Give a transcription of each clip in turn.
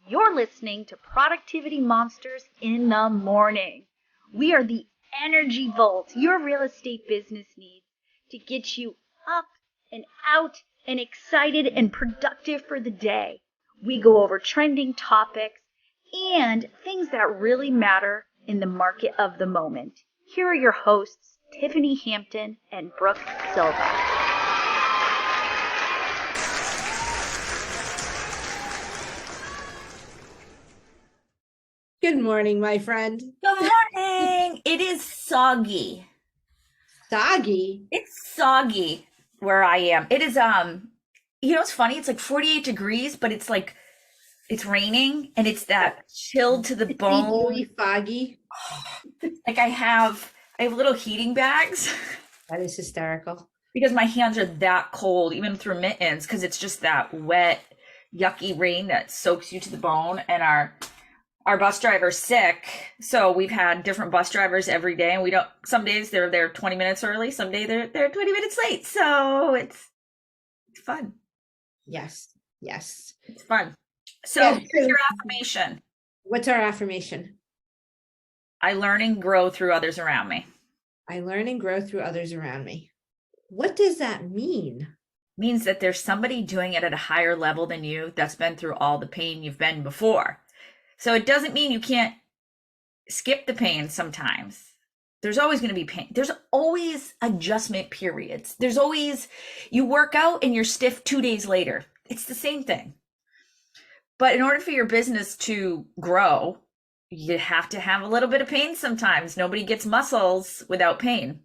You're listening to Productivity Monsters in the Morning. We are the energy vault your real estate business needs to get you up and out and excited and productive for the day. We go over trending topics and things that really matter in the market of the moment. Here are your hosts, Tiffany Hampton and Brooke Silva. Good morning, my friend. Good morning. It is soggy. Soggy? It's soggy where I am. It is, it's funny. It's like 48 degrees, but it's like, it's raining and it's that chill to the bone. Really foggy. Like I have little heating bags. That is hysterical. Because my hands are that cold, even through mittens, because it's just that wet, yucky rain that soaks you to the bone. And our bus driver's sick, so we've had different bus drivers every day, and some days they're there 20 minutes early, some days they're 20 minutes late, so it's fun. Yes It's fun. So here's your affirmation. What's our affirmation? I learn and grow through others around me. I learn and grow through others around me. What does that mean? Means that there's somebody doing it at a higher level than you that's been through all the pain you've been before. So it doesn't mean you can't skip the pain sometimes. There's always going to be pain. There's always adjustment periods. There's always, you work out and you're stiff 2 days later. It's the same thing. But in order for your business to grow, you have to have a little bit of pain sometimes. Nobody gets muscles without pain.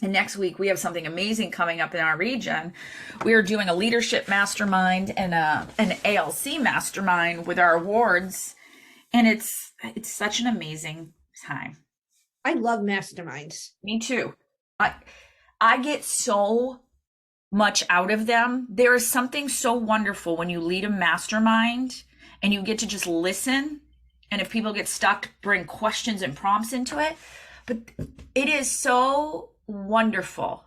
And next week, we have something amazing coming up in our region. We are doing a leadership mastermind and an ALC mastermind with our awards. And it's such an amazing time. I love masterminds. Me too. I get so much out of them. There is something so wonderful when you lead a mastermind and you get to just listen. And if people get stuck, bring questions and prompts into it. But it is so wonderful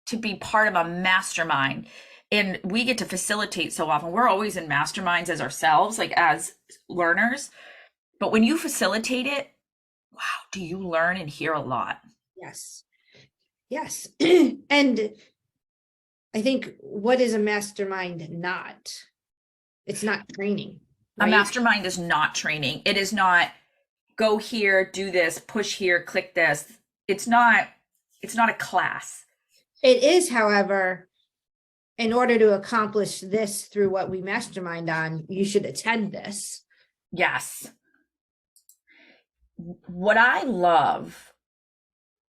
to be part of a mastermind. And we get to facilitate so often. We're always in masterminds as ourselves, like as learners. But when you facilitate it, wow, do you learn and hear a lot. Yes. And I think, what is a mastermind not? It's not training. Right? A mastermind is not training. It is not go here, do this, push here, click this. It's not a class. It is, however, in order to accomplish this through what we mastermind on, you should attend this. Yes. What I love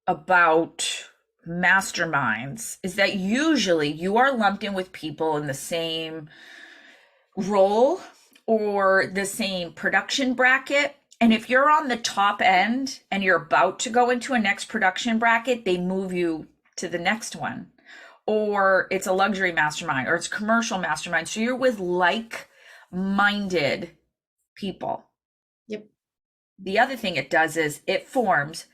about masterminds is that usually you are lumped in with people in the same role or the same production bracket. And if you're on the top end and you're about to go into a next production bracket, they move you to the next one. Or it's a luxury mastermind or it's a commercial mastermind. So you're with like-minded people. Yep. The other thing it does is it forms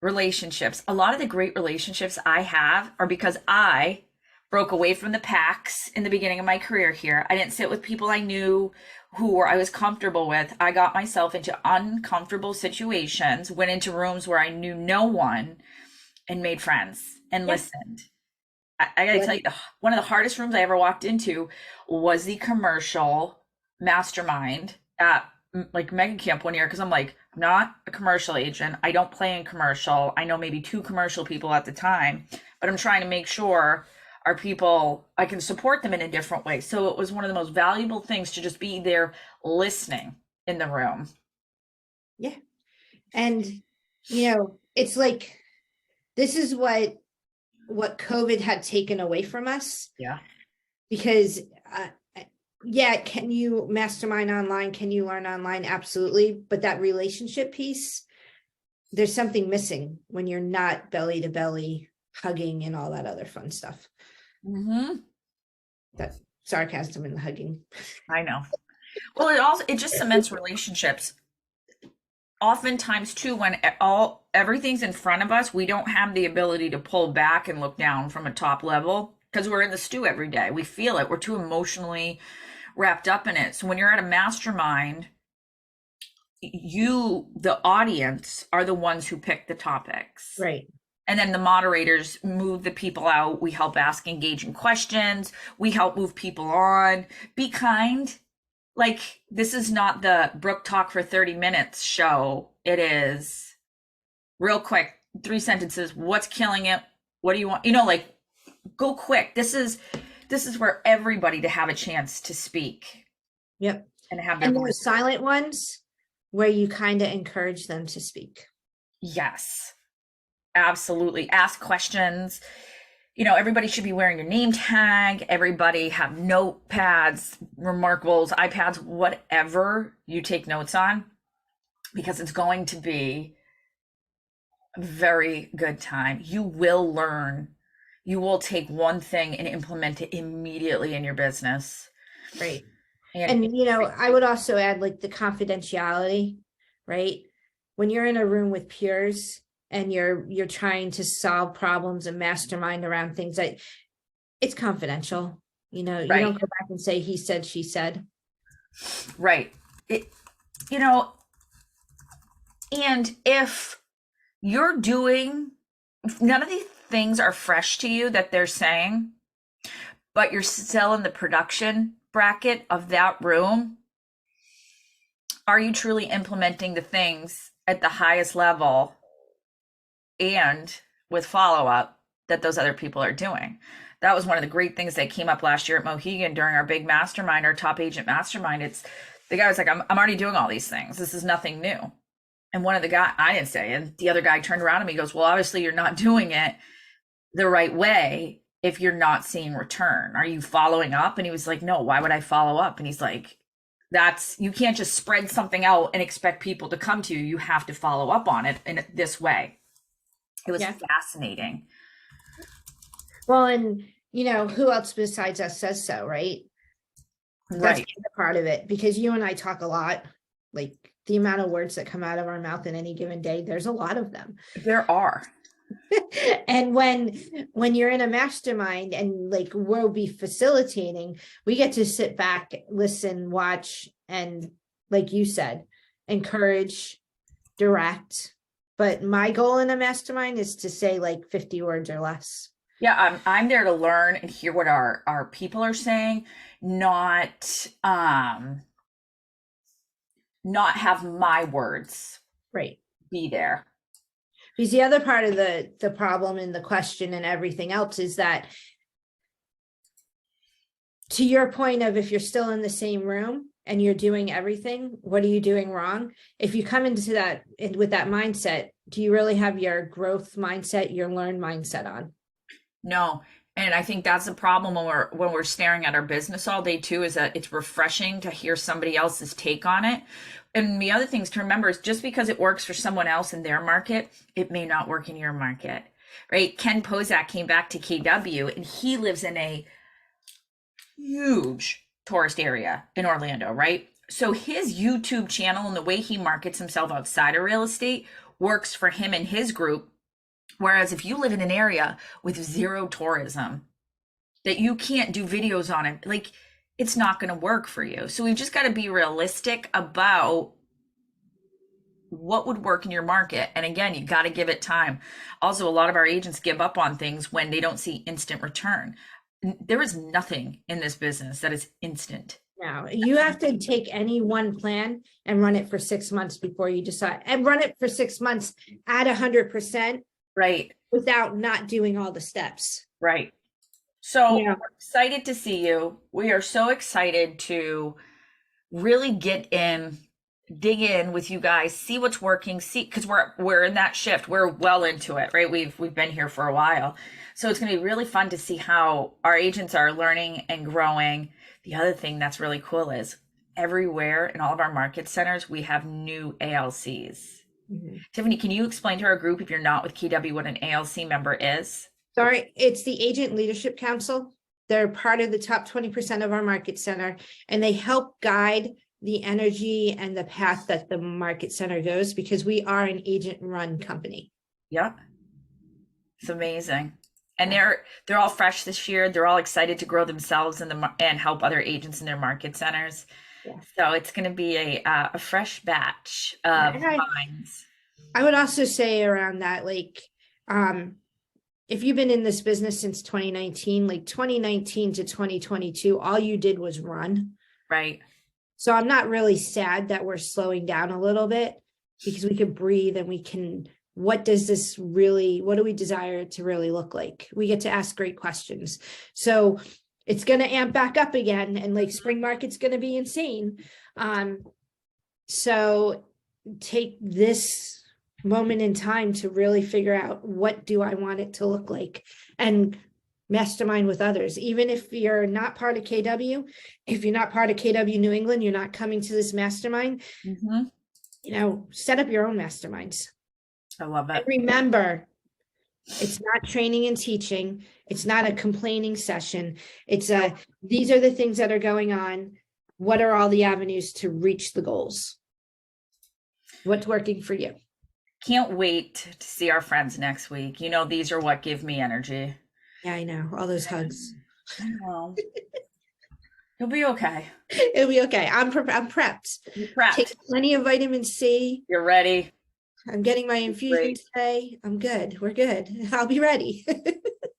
relationships. A lot of the great relationships I have are because I broke away from the packs in the beginning of my career here. I didn't sit with people I knew who I was comfortable with. I got myself into uncomfortable situations, went into rooms where I knew no one and made friends and listened. I gotta tell you, one of the hardest rooms I ever walked into was the commercial mastermind at like Mega Camp one year, because I'm like, I'm not a commercial agent. I don't play in commercial. I know maybe 2 commercial people at the time, but I'm trying to make sure our people, I can support them in a different way. So it was one of the most valuable things to just be there listening in the room. Yeah. And, it's like, this is what COVID had taken away from us. Yeah. Because, can you mastermind online? Can you learn online? Absolutely. But that relationship piece, there's something missing when you're not belly to belly hugging and all that other fun stuff. Mm-hmm. That sarcasm in the hugging. I know. Well, it just cements relationships. Oftentimes too, when everything's in front of us, we don't have the ability to pull back and look down from a top level because we're in the stew every day. We feel it. We're too emotionally wrapped up in it. So when you're at a mastermind, you, the audience, are the ones who pick the topics. Right. And then the moderators move the people out. We help ask engaging questions. We help move people on. Be kind. Like, this is not the Brooke Talk for 30 minutes show. It is real quick, 3 sentences. What's killing it? What do you want? You know, like, go quick. This is for everybody to have a chance to speak. Yep. And have their And voice. those silent ones where you kind of encourage them to speak. Yes. Absolutely. Ask questions. You know, everybody should be wearing your name tag. Everybody have notepads, Remarkables, iPads, whatever you take notes on, because it's going to be a very good time. You will learn. You will take one thing and implement it immediately in your business. Right. And, you know, I would also add like the confidentiality, right? When you're in a room with peers, and you're trying to solve problems and mastermind around things that it's confidential, you know, you don't go back and say, he said, she said. Right. It, you know, and if you're doing, if none of these things are fresh to you that they're saying, but you're still in the production bracket of that room, are you truly implementing the things at the highest level and with follow-up that those other people are doing? That was one of the great things that came up last year at Mohegan during our big mastermind, our top agent mastermind. It's the guy was like, I'm already doing all these things. This is nothing new. And one of the guy, I didn't say, and the other guy turned around to me and goes, well, obviously you're not doing it the right way if you're not seeing return. Are you following up? And he was like, no, why would I follow up? And he's like, you can't just spread something out and expect people to come to you. You have to follow up on it in this way. It was fascinating. Well, and you know, who else besides us says so, right? That's part of it, because you and I talk a lot, like the amount of words that come out of our mouth in any given day, there's a lot of them. There are. And when you're in a mastermind and like we'll be facilitating, we get to sit back, listen, watch, and like you said, encourage, direct. But my goal in a mastermind is to say like 50 words or less. Yeah, I'm there to learn and hear what our people are saying, not have my words be there. Because the other part of the problem and the question and everything else is that, to your point of, if you're still in the same room and you're doing everything, what are you doing wrong? If you come into that with that mindset, do you really have your growth mindset, your learn mindset on? No. And I think that's the problem when we're staring at our business all day too, is that it's refreshing to hear somebody else's take on it. And the other things to remember is, just because it works for someone else in their market, it may not work in your market, right? Ken Pozak came back to KW and he lives in a huge tourist area in Orlando, right? So his YouTube channel and the way he markets himself outside of real estate works for him and his group. Whereas if you live in an area with zero tourism, that you can't do videos on it, like, it's not going to work for you. So we've just got to be realistic about what would work in your market. And again, you got to give it time. Also, a lot of our agents give up on things when they don't see instant return. There is nothing in this business that is instant. Now, you have to take any one plan and run it for 6 months before you decide, and run it for 6 months at 100%. Right. Without not doing all the steps. Right. So we're excited to see you. We are so excited to really dig in with you guys, see what's working, because we're in that shift. We're well into it, right? We've been here for a while. So it's going to be really fun to see how our agents are learning and growing. The other thing that's really cool is everywhere in all of our market centers, we have new ALCs. Mm-hmm. Tiffany, can you explain to our group, if you're not with KW, what an ALC member is? Sorry, it's the Agent Leadership Council. They're part of the top 20% of our market center, and they help guide the energy and the path that the market center goes, because we are an agent-run company. Yep. It's amazing. And they're all fresh this year. They're all excited to grow themselves and help other agents in their market centers. Yeah. So it's going to be a fresh batch of minds. I would also say around that, like, if you've been in this business since 2019, like 2019 to 2022, all you did was run. Right. So I'm not really sad that we're slowing down a little bit, because we can breathe and we can, what do we desire it to really look like? We get to ask great questions. So it's going to amp back up again, and like spring market's going to be insane. So take this moment in time to really figure out, what do I want it to look like, and mastermind with others. Even if you're not part of KW, if you're not part of KW New England, you're not coming to this mastermind, set up your own masterminds. I love it. And remember, it's not training and teaching. It's not a complaining session. These are the things that are going on. What are all the avenues to reach the goals? What's working for you? Can't wait to see our friends next week. These are what give me energy. Yeah, I know. All those hugs. I know. You'll be okay. It'll be okay. I'm prepped. You're prepped. Take plenty of vitamin C. You're ready. I'm getting my infusion today. I'm good. We're good. I'll be ready.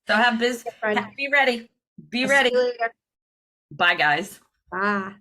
So be ready. Be ready. See you later. Bye, guys. Bye.